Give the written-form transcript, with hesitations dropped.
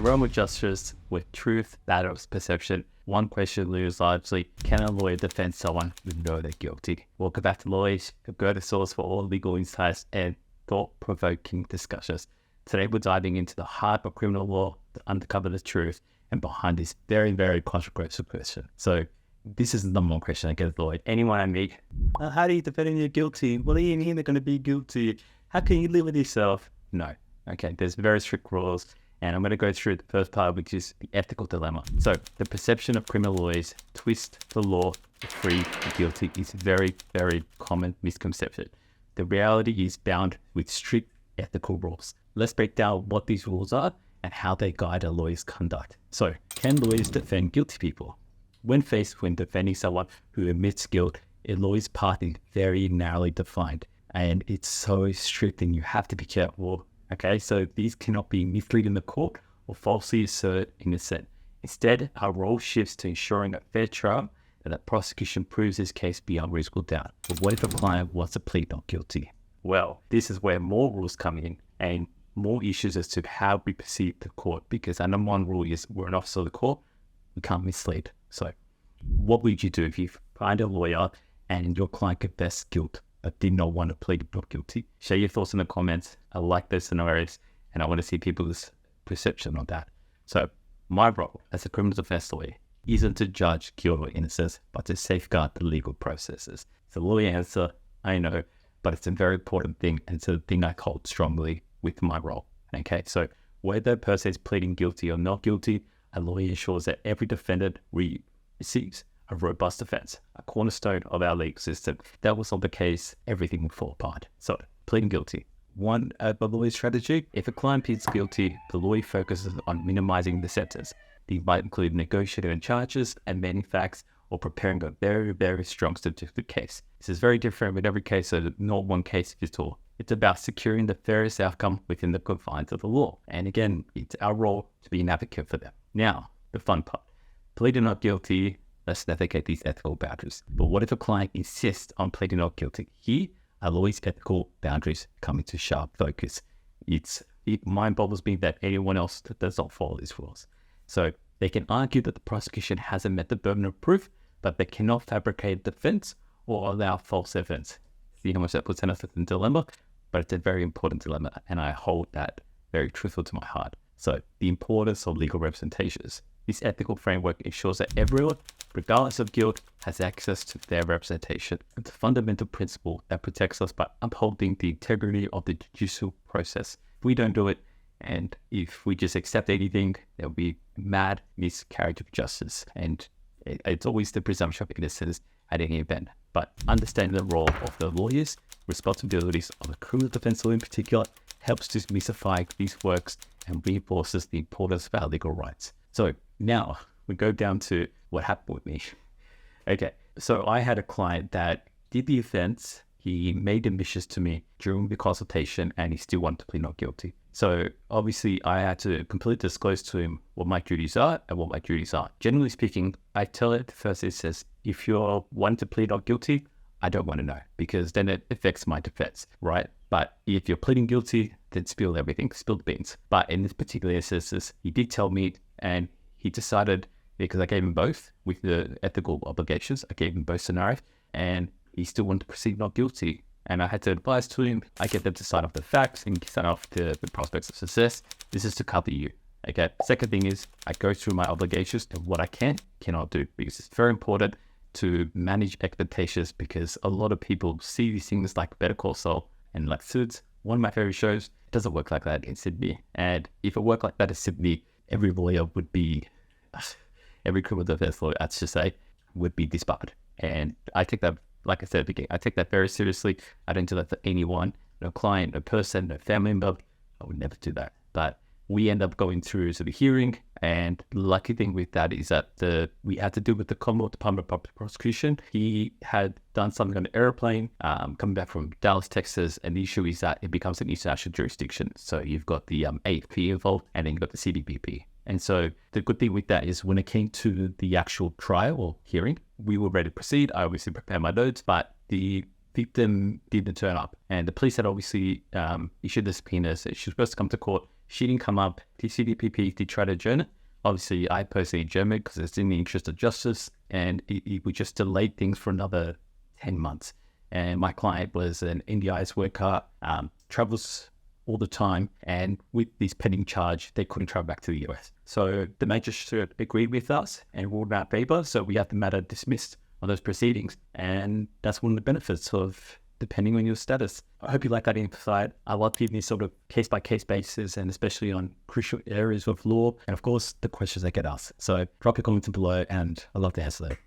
realm of justice, with truth, matters, perception, one question looms largely: can a lawyer defend someone who knows they're guilty? Welcome back to Lawishhh, a go-to source for all legal insights and thought-provoking discussions. Today we're diving into the heart of criminal law to uncover the truth and behind this very, very controversial question. So this is the number one question I get as a lawyer. Anyone I meet, how do you defend you're guilty? Well, you mean they're going to be guilty? How can you live with yourself? No. Okay, there's very strict rules. And I'm going to go through the first part, which is the ethical dilemma. So the perception of criminal lawyers twist the law to free the guilty is very, very common misconception. The reality is bound with strict ethical rules. Let's break down what these rules are and how they guide a lawyer's conduct. So, can lawyers defend guilty people? When defending someone who admits guilt, a lawyer's path is very narrowly defined, and it's so strict, and you have to be careful. Okay, so these cannot be misleading the court or falsely assert innocent. Instead, our role shifts to ensuring a fair trial and that prosecution proves his case beyond reasonable doubt. But what if a client wants to plead not guilty? Well, this is where more rules come in and more issues as to how we perceive the court, because our number one rule is we're an officer of the court, we can't mislead. So what would you do if you find a lawyer and your client confessed guilt but did not want to plead not guilty? Share your thoughts in the comments. I like those scenarios and I want to see people's perception on that. So my role as a criminal defense lawyer isn't to judge guilt or innocence, but to safeguard the legal processes. It's a lawyer answer, I know, but it's a very important thing, and it's a thing I hold strongly with my role. Okay, so whether a person is pleading guilty or not guilty, a lawyer ensures that every defendant receives a robust defense, a cornerstone of our legal system. If that was not the case, everything would fall apart. So, pleading guilty. One lawyer's strategy: if a client pleads guilty, the lawyer focuses on minimizing the sentence. These might include negotiating charges, amending facts, or preparing a very, very strong statistical case. This is very different with every case, so not one case fits all. It's about securing the fairest outcome within the confines of the law. And again, it's our role to be an advocate for them. Now, the fun part. Pleading not guilty, let's navigate these ethical boundaries. But what if a client insists on pleading not guilty? Here, a lawyer's ethical boundaries come into sharp focus. It mind boggles me that anyone else does not follow these rules. So they can argue that the prosecution hasn't met the burden of proof, but they cannot fabricate defense or allow false evidence. See how much that puts us in a dilemma? But it's a very important dilemma, and I hold that very truthful to my heart. So the importance of legal representations. This ethical framework ensures that everyone, regardless of guilt, has access to fair representation. It's a fundamental principle that protects us by upholding the integrity of the judicial process. If we don't do it, and if we just accept anything, there'll be mad miscarriage of justice. And it's always the presumption of innocence at any event. But understanding the role of the lawyers, responsibilities of the criminal defense lawyer in particular, helps to demystify these works and reinforces the importance of our legal rights. So now we go down to what happened with me. Okay, so I had a client that did the offense. He made admissions to me during the consultation and he still wanted to plead not guilty. So obviously I had to completely disclose to him what my duties are and what my duties are. Generally speaking, I tell it the first instance, if you're wanting to plead not guilty, I don't want to know, because then it affects my defense, right? But if you're pleading guilty, then spill everything, spill the beans. But in this particular instance, he did tell me, and he decided, because I gave him both with the ethical obligations, I gave him both scenarios, and he still wanted to proceed not guilty. And I had to advise to him, I get them to sign off the facts and sign off the prospects of success. This is to cover you. Okay. Second thing is I go through my obligations and what I cannot do, because it's very important to manage expectations, because a lot of people see these things like Better Call Saul and like Suits, one of my favorite shows. It doesn't work like that in Sydney. And if it worked like that in Sydney, every lawyer would be, every criminal defense lawyer, I should say, would be disbarred. And I take that, like I said at the beginning, I take that very seriously. I don't do that for anyone, no client, no person, no family member. I would never do that. But we end up going through the hearing, and the lucky thing with that is that we had to do with the Commonwealth Department of Public Prosecution. He had done something on an airplane coming back from Dallas, Texas, and the issue is that it becomes an international jurisdiction. So you've got the AFP involved, and then you've got the CBPP. And so the good thing with that is when it came to the actual trial or hearing, we were ready to proceed. I obviously prepared my notes, but the victim didn't turn up. And the police had obviously issued the subpoenas. She was supposed to come to court. She didn't come up. The CDPP did try to adjourn it. Obviously, I personally adjourned it because it's in the interest of justice, and it would just delay things for another 10 months. And my client was an NDIS worker, travels all the time, and with this pending charge, they couldn't travel back to the US. So the magistrate agreed with us and ruled out favor, so we had the matter dismissed on those proceedings, and that's one of the benefits of depending on your status. I hope you like that insight. I love giving this sort of case-by-case basis, and especially on crucial areas of law, and of course, the questions that get asked. So drop your comments below, and I'd love to answer them.